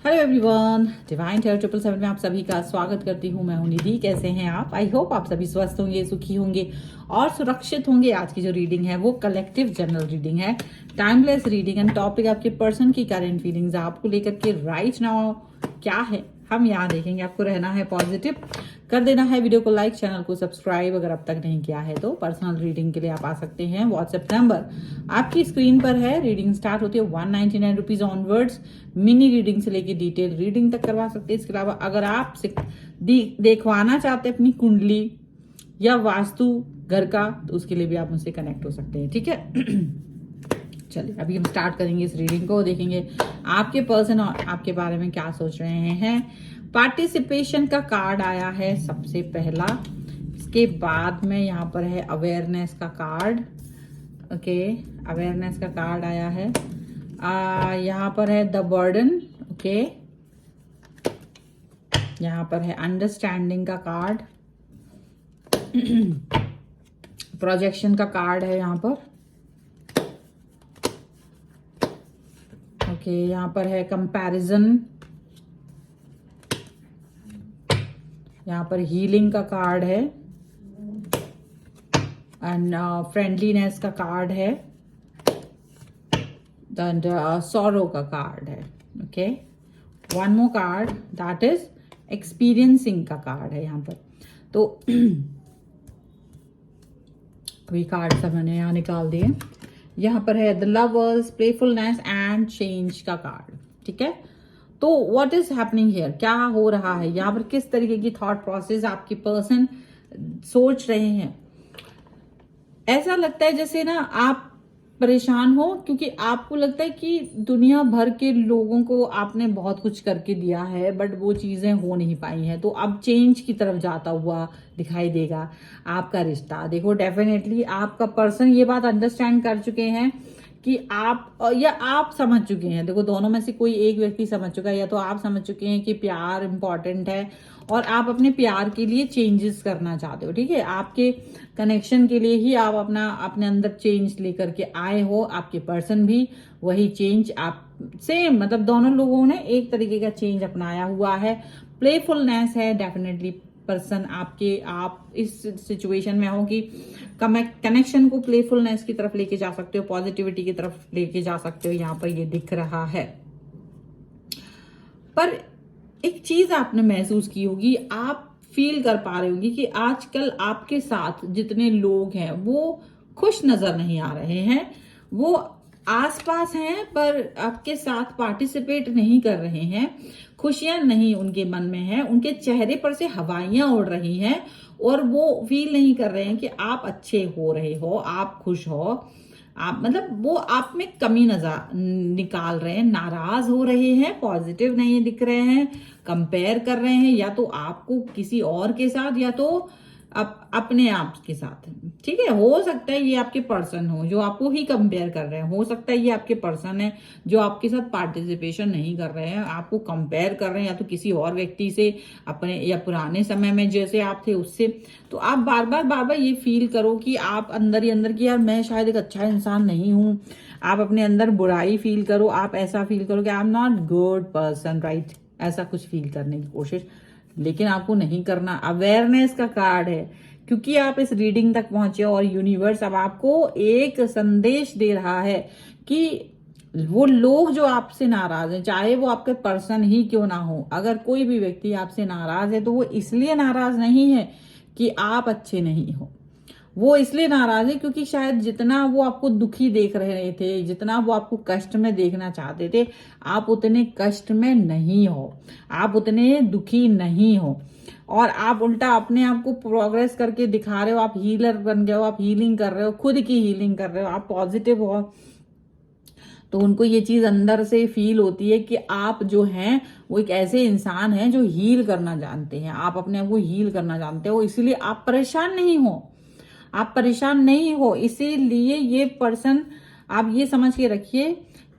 Hello everyone, divine टेयर 777 में आप सभी का स्वागत करती हूँ। मैं हूँ निधि। कैसे हैं आप? आई होप आप सभी स्वस्थ होंगे, सुखी होंगे और सुरक्षित होंगे। आज की जो रीडिंग है वो कलेक्टिव जनरल रीडिंग है, टाइमलेस रीडिंग एंड टॉपिक आपके पर्सन की करंट फीलिंग्स आपको लेकर के राइट नाउ क्या है हम यहाँ देखेंगे। आपको रहना है पॉजिटिव, कर देना है वीडियो को लाइक, चैनल को सब्सक्राइब अगर अब तक नहीं किया है तो। पर्सनल रीडिंग के लिए आप आ सकते हैं, व्हाट्सएप नंबर आपकी स्क्रीन पर है। रीडिंग स्टार्ट होती है 199 रुपीज ऑनवर्ड्स। मिनी रीडिंग से लेके डिटेल रीडिंग तक करवा सकते हैं। इसके अलावा अगर आप देखवाना चाहते हैं अपनी कुंडली या वास्तु घर का, तो उसके लिए भी आप मुझसे कनेक्ट हो सकते हैं, ठीक है। चलिए अभी हम स्टार्ट करेंगे इस रीडिंग को, देखेंगे आपके पर्सन और आपके बारे में क्या सोच रहे हैं। पार्टिसिपेशन का कार्ड आया है सबसे पहला, इसके बाद में यहाँ पर है अवेयरनेस का कार्ड। ओके, अवेयरनेस का कार्ड आया है। यहाँ पर है द बर्डन। ओके, यहाँ पर है अंडरस्टैंडिंग का कार्ड। प्रोजेक्शन का कार्ड है यहाँ पर। ओके, यहाँ पर है कंपैरिजन। यहाँ पर हीलिंग का कार्ड है एंड फ्रेंडलीनेस का कार्ड है एंड सॉरो का कार्ड है। Okay, one more card that is experiencing का कार्ड है यहाँ पर। तो अभी कार्ड सब मैंने यहाँ निकाल दिए। यहाँ पर है the lovers, playfulness and change का कार्ड, ठीक है। तो व्हाट इज हैपनिंग हियर, क्या हो रहा है यहाँ पर, किस तरीके की थॉट प्रोसेस आपकी पर्सन सोच रहे हैं। ऐसा लगता है जैसे ना आप परेशान हो, क्योंकि आपको लगता है कि दुनिया भर के लोगों को आपने बहुत कुछ करके दिया है बट वो चीजें हो नहीं पाई हैं। तो अब चेंज की तरफ जाता हुआ दिखाई देगा आपका रिश्ता। देखो डेफिनेटली आपका पर्सन ये बात अंडरस्टैंड कर चुके हैं कि आप या आप समझ चुके हैं। देखो दोनों में से कोई एक व्यक्ति समझ चुका है, या तो आप समझ चुके हैं कि प्यार इंपॉर्टेंट है और आप अपने प्यार के लिए चेंजेस करना चाहते हो, ठीक है। आपके कनेक्शन के लिए ही आप अपने अंदर चेंज लेकर के आए हो। आपके पर्सन भी वही चेंज आप सेम, मतलब दोनों लोगों ने एक तरीके का चेंज अपनाया हुआ है। प्लेफुलनेस है डेफिनेटली पर्सन आपके, आप इस सिचुएशन में हो कि कनेक्शन को प्लेफुलनेस की तरफ लेके जा सकते हो, पॉजिटिविटी की तरफ लेके जा सकते हो, यहाँ पर ये दिख रहा है। पर एक चीज आपने महसूस की होगी, आप फील कर पा रहे होंगे कि आजकल आपके साथ जितने लोग हैं वो खुश नजर नहीं आ रहे हैं। वो आसपास हैं पर आपके साथ पार्टिसिपेट नहीं कर रहे हैं। खुशियां नहीं उनके मन में है, उनके चेहरे पर से हवाइयां उड़ रही हैं और वो फील नहीं कर रहे हैं कि आप अच्छे हो रहे हो, आप खुश हो। आप मतलब वो आप में कमी नजर निकाल रहे हैं, नाराज हो रहे हैं, पॉजिटिव नहीं दिख रहे हैं, कंपेयर कर रहे हैं या तो आपको किसी और के साथ या तो अपने आप के साथ, ठीक है। हो सकता है ये आपके पर्सन हो जो आपको ही कंपेयर कर रहे हैं, हो सकता है ये आपके पर्सन है जो आपके साथ पार्टिसिपेशन नहीं कर रहे हैं, आपको कंपेयर कर रहे हैं या तो किसी और व्यक्ति से, अपने या पुराने समय में जैसे आप थे उससे। तो आप बार बार ये फील करो कि आप अंदर ही अंदर कि यार मैं शायद एक अच्छा इंसान नहीं हूं। आप अपने अंदर बुराई फील करो, आप ऐसा फील करो कि I am not good person, right, ऐसा कुछ फील करने की कोशिश, लेकिन आपको नहीं करना। अवेयरनेस का कार्ड है क्योंकि आप इस रीडिंग तक पहुंचे और यूनिवर्स अब आपको एक संदेश दे रहा है कि वो लोग जो आपसे नाराज हैं, चाहे वो आपके पर्सन ही क्यों ना हो, अगर कोई भी व्यक्ति आपसे नाराज है तो वो इसलिए नाराज नहीं है कि आप अच्छे नहीं हो। वो इसलिए नाराज है क्योंकि शायद जितना वो आपको दुखी देख रहे थे, जितना वो आपको कष्ट में देखना चाहते थे, आप उतने कष्ट में नहीं हो, आप उतने दुखी नहीं हो और आप उल्टा अपने आप को प्रोग्रेस करके दिखा रहे हो। आप हीलर बन गए हो, आप हीलिंग कर रहे हो, खुद की हीलिंग कर रहे हो, आप पॉजिटिव हो। तो उनको ये चीज अंदर से फील होती है कि आप जो हैं वो एक ऐसे इंसान हैं जो हील करना जानते हैं, आप अपने आप को हील करना जानते हो, इसीलिए आप परेशान नहीं हो, आप परेशान नहीं हो। इसीलिए ये पर्सन, आप ये समझ के रखिए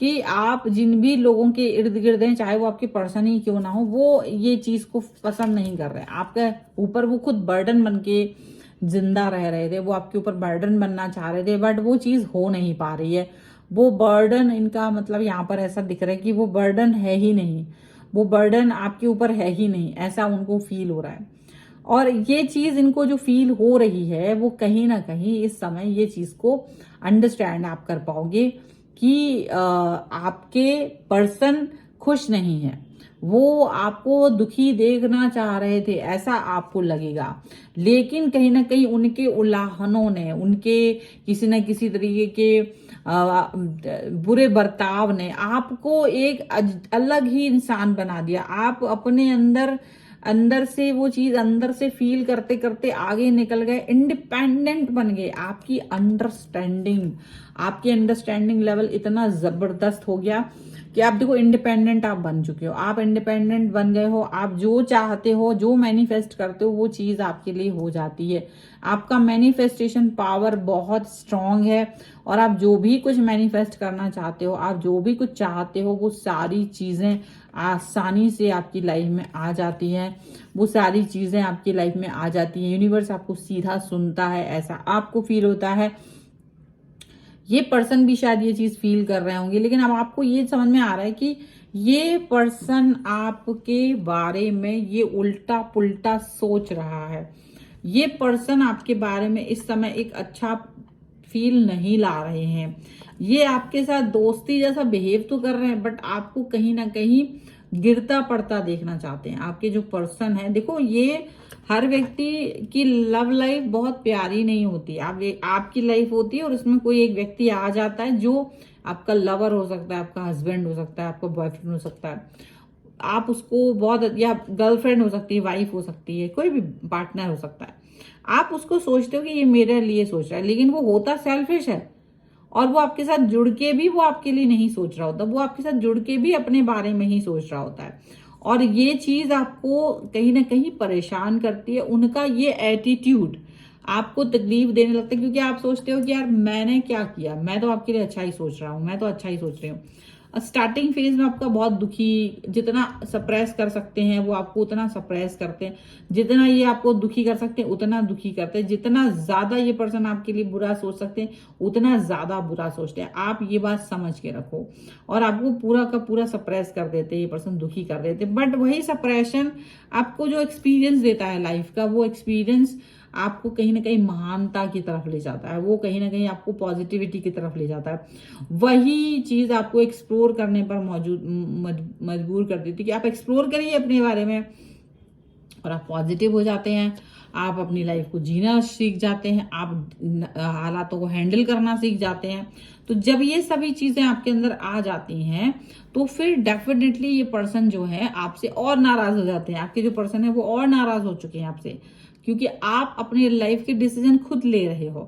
कि आप जिन भी लोगों के इर्द गिर्द हैं, चाहे वो आपके पर्सन ही क्यों ना हो, वो ये चीज को पसंद नहीं कर रहे हैं आपके ऊपर। वो खुद बर्डन बन के जिंदा रह रहे थे, वो आपके ऊपर बर्डन बनना चाह रहे थे बट वो चीज हो नहीं पा रही है। वो बर्डन इनका मतलब यहाँ पर ऐसा दिख रहा है कि वो बर्डन है ही नहीं, वो बर्डन आपके ऊपर है ही नहीं, ऐसा उनको फील हो रहा है। और ये चीज इनको जो फील हो रही है वो कहीं ना कहीं इस समय ये चीज को अंडरस्टैंड आप कर पाओगे कि आपके पर्सन खुश नहीं है, वो आपको दुखी देखना चाह रहे थे ऐसा आपको लगेगा। लेकिन कहीं ना कहीं उनके उल्लाहनों ने, उनके किसी न किसी तरीके के बुरे बर्ताव ने आपको एक अलग ही इंसान बना दिया। आप अपने अंदर अंदर से वो चीज अंदर से फील करते करते आगे निकल गए, इंडिपेंडेंट बन गए। आपकी अंडरस्टैंडिंग लेवल इतना जबरदस्त हो गया कि आप देखो इंडिपेंडेंट आप बन चुके हो, आप इंडिपेंडेंट बन गए हो। आप जो चाहते हो, जो मैनिफेस्ट करते हो, वो चीज आपके लिए हो जाती है। आपका मैनिफेस्टेशन पावर बहुत स्ट्रांग है और आप जो भी कुछ मैनिफेस्ट करना चाहते हो, आप जो भी कुछ चाहते हो, वो सारी चीजें आसानी से आपकी लाइफ में आ जाती हैं। वो सारी चीजें आपकी लाइफ में आ जाती हैं। यूनिवर्स आपको सीधा सुनता है, ऐसा आपको फील होता है। ये पर्सन भी शायद ये चीज फील कर रहे होंगे, लेकिन अब आपको ये समझ में आ रहा है कि ये पर्सन आपके बारे में ये उल्टा पुल्टा सोच रहा है। ये पर्सन आपके बारे में इस समय एक अच्छा फील नहीं ला रहे हैं। ये आपके साथ दोस्ती जैसा बिहेव तो कर रहे हैं, बट आपको कहीं ना कहीं गिरता पड़ता देखना चाहते हैं। आपके जो पर्सन है, देखो ये हर व्यक्ति की लव लाइफ बहुत प्यारी नहीं होती। आपकी लाइफ होती है और उसमें कोई एक व्यक्ति आ जाता है जो आपका लवर हो सकता है, आपका हस्बैंड हो सकता है, आपका बॉयफ्रेंड हो सकता है, आप उसको बहुत, या गर्लफ्रेंड हो सकती है, वाइफ हो सकती है, कोई भी पार्टनर हो सकता है। आप उसको सोचते हो कि ये मेरे लिए सोच रहा है, लेकिन वो होता सेल्फिश है। और वो आपके साथ जुड़ के भी वो आपके लिए नहीं सोच रहा होता, वो आपके साथ जुड़ के भी अपने बारे में ही सोच रहा होता है। और ये चीज आपको कहीं ना कहीं परेशान करती है। उनका ये एटीट्यूड आपको तकलीफ देने लगता है, क्योंकि आप सोचते हो कि यार मैंने क्या किया, मैं तो आपके लिए अच्छा ही सोच रहा हूँ, मैं तो अच्छा ही सोच रही हूँ। स्टार्टिंग फेज में आपका बहुत दुखी, जितना सप्रेस कर सकते हैं वो आपको उतना सप्रेस करते हैं, जितना ये आपको दुखी कर सकते हैं उतना दुखी करते हैं, जितना ज्यादा ये पर्सन आपके लिए बुरा सोच सकते हैं उतना ज्यादा बुरा सोचते हैं। आप ये बात समझ के रखो। और आपको पूरा का पूरा सप्रेस कर देते हैं, ये पर्सन दुखी कर देते हैं। बट वही सप्रेशन आपको जो एक्सपीरियंस देता है लाइफ का, वो एक्सपीरियंस आपको कहीं ना कहीं महानता की तरफ ले जाता है, वो कहीं ना कहीं आपको पॉजिटिविटी की तरफ ले जाता है। वही चीज आपको एक्सप्लोर करने पर मजबूर कर देती है कि आप एक्सप्लोर करिए अपने बारे में, और आप पॉजिटिव हो जाते हैं। आप अपनी लाइफ को जीना सीख जाते हैं, आप हालातों को हैंडल करना सीख जाते हैं। तो जब ये सभी चीजें आपके अंदर आ जाती हैं तो फिर डेफिनेटली ये पर्सन जो है आपसे और नाराज हो जाते हैं। आपके जो पर्सन है वो और नाराज हो चुके हैं आपसे, क्योंकि आप अपनी लाइफ के डिसीजन खुद ले रहे हो।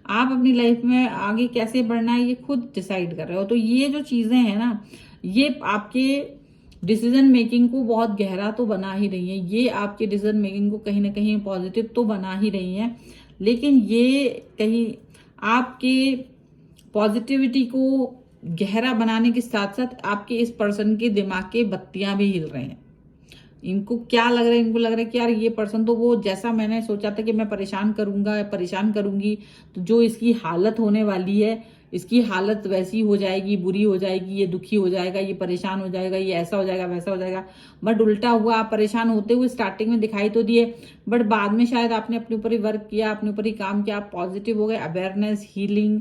आप अपनी लाइफ में आगे कैसे बढ़ना है ये खुद डिसाइड कर रहे हो। तो ये जो चीजें हैं ना, ये आपके डिसीजन मेकिंग को बहुत गहरा तो बना ही रही है, ये आपके डिसीजन मेकिंग को कहीं ना कहीं पॉजिटिव तो बना ही रही है, लेकिन ये कहीं आपके पॉजिटिविटी को गहरा बनाने के साथ साथ आपके इस पर्सन के दिमाग के बत्तियां भी हिल रहे हैं। इनको क्या लग रहा है, इनको लग रहा है कि यार ये पर्सन तो वो जैसा मैंने सोचा था कि मैं परेशान करूंगा, परेशान करूंगी तो जो इसकी हालत होने वाली है, इसकी हालत वैसी हो जाएगी, बुरी हो जाएगी, ये दुखी हो जाएगा, ये परेशान हो जाएगा, ये ऐसा हो जाएगा, वैसा हो जाएगा। बट उल्टा हुआ, आप परेशान होते हुए स्टार्टिंग में दिखाई तो दिए, बट बाद में शायद आपने अपने ऊपर ही वर्क किया, अपने ऊपर ही काम किया, आप पॉजिटिव हो गए। अवेयरनेस, हीलिंग,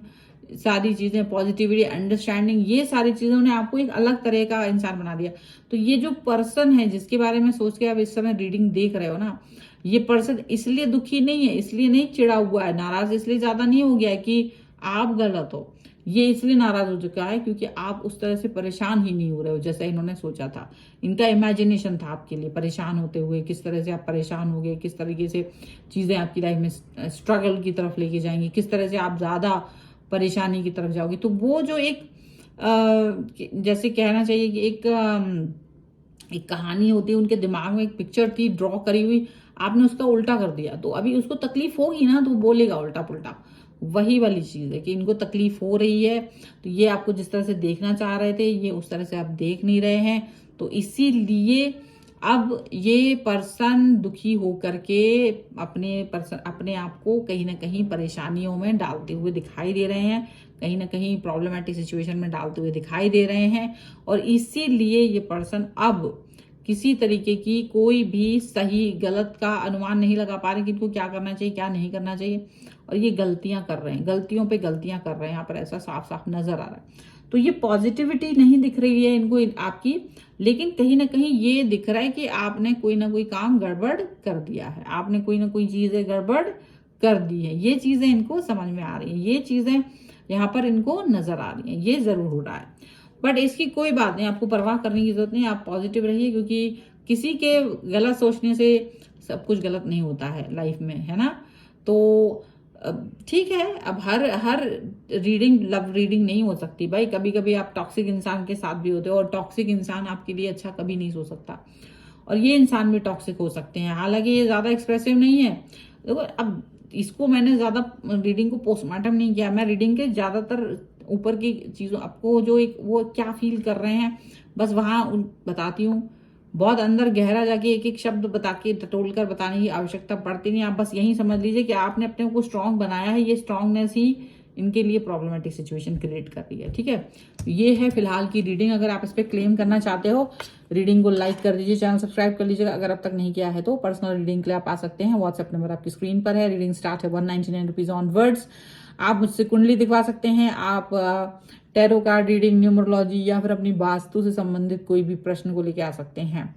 सारी चीजें, पॉजिटिविटी, अंडरस्टैंडिंग, ये सारी चीजों ने आपको एक अलग तरह का इंसान बना दिया। तो ये जो पर्सन है जिसके बारे में सोच के आप इस समय रीडिंग देख रहे हो ना, ये पर्सन इसलिए दुखी नहीं है, इसलिए नहीं चिढ़ा हुआ है, नाराज इसलिए ज्यादा नहीं हो गया है कि आप गलत हो। ये इसलिए नाराज हो चुका है क्योंकि आप उस तरह से परेशान ही नहीं हो रहे हो जैसा इन्होंने सोचा था। इनका इमेजिनेशन था आपके लिए परेशान होते हुए, किस तरह से आप परेशान हो गए, किस तरीके से चीजें आपकी लाइफ में स्ट्रगल की तरफ लेके जाएंगी, किस तरह से आप ज्यादा परेशानी की तरफ जाओगे। तो वो जो एक जैसे कहना चाहिए कि एक कहानी होती है, उनके दिमाग में एक पिक्चर थी ड्रॉ करी हुई, आपने उसका उल्टा कर दिया, तो अभी उसको तकलीफ होगी ना, तो बोलेगा उल्टा पुल्टा। वही वाली चीज है कि इनको तकलीफ हो रही है, तो ये आपको जिस तरह से देखना चाह रहे थे ये उस तरह से आप देख नहीं रहे हैं। तो इसीलिए अब ये पर्सन दुखी होकर के अपने आप को कहीं ना कहीं परेशानियों में डालते हुए दिखाई दे रहे हैं, कहीं ना कहीं प्रॉब्लमेटिक सिचुएशन में डालते हुए दिखाई दे रहे हैं। और इसीलिए ये पर्सन अब किसी तरीके की कोई भी सही गलत का अनुमान नहीं लगा पा रहे कि इनको क्या करना चाहिए, क्या नहीं करना चाहिए, और ये गलतियां कर रहे हैं, गलतियों पे गलतियां कर रहे हैं, यहाँ पर ऐसा साफ साफ नजर आ रहा है। तो ये पॉजिटिविटी नहीं दिख रही है इनको आपकी, लेकिन कहीं ना कहीं ये दिख रहा है कि आपने कोई ना कोई काम गड़बड़ कर दिया है, आपने कोई ना कोई चीजें गड़बड़ कर दी है, ये चीजें इनको समझ में आ रही है, ये चीजें यहाँ पर इनको नजर आ रही है, ये जरूर हो रहा है। बट इसकी कोई बात नहीं, आपको परवाह करने की जरूरत नहीं, आप पॉजिटिव रहिए, क्योंकि किसी के गलत सोचने से सब कुछ गलत नहीं होता है लाइफ में, है ना। तो ठीक है, अब हर रीडिंग लव रीडिंग नहीं हो सकती भाई, कभी कभी आप टॉक्सिक इंसान के साथ भी होते हो, और टॉक्सिक इंसान आपके लिए अच्छा कभी नहीं सोच सकता, और ये इंसान भी टॉक्सिक हो सकते हैं, हालांकि ये ज्यादा एक्सप्रेसिव नहीं है। देखो अब इसको मैंने ज्यादा रीडिंग को पोस्टमार्टम नहीं किया, मैं रीडिंग के ज्यादातर ऊपर की चीजों आपको जो एक वो क्या फील कर रहे हैं बस वहां बताती हूँ, बहुत अंदर गहरा जाके एक एक शब्द बता के टटोल कर बताने की आवश्यकता पड़ती नहीं। आप बस यही समझ लीजिए कि आपने अपने को स्ट्रांग बनाया है, ये स्ट्रांगनेस ही इनके लिए प्रॉब्लमेटिक सिचुएशन क्रिएट कर रही है। ठीक है, ये है फिलहाल की रीडिंग। अगर आप इस पर क्लेम करना चाहते हो, रीडिंग को लाइक कर दीजिए, चैनल सब्सक्राइब कर लीजिएगा अगर अब तक नहीं किया है तो। पर्सनल रीडिंग के लिए आप आ सकते हैं, व्हाट्सएप नंबर आपकी स्क्रीन पर है। रीडिंग स्टार्ट है 199 रुपीज ऑनवर्ड्स। आप मुझसे कुंडली दिखवा सकते हैं, आप टैरो कार्ड रीडिंग, न्यूमरोलॉजी, या फिर अपनी वास्तु से संबंधित कोई भी प्रश्न को लेके आ सकते हैं।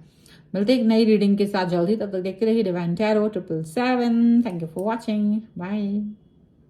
मिलते एक नई रीडिंग के साथ जल्दी, तब तक देखते रहिए Divine Tarot 777। Thank you for watching, bye.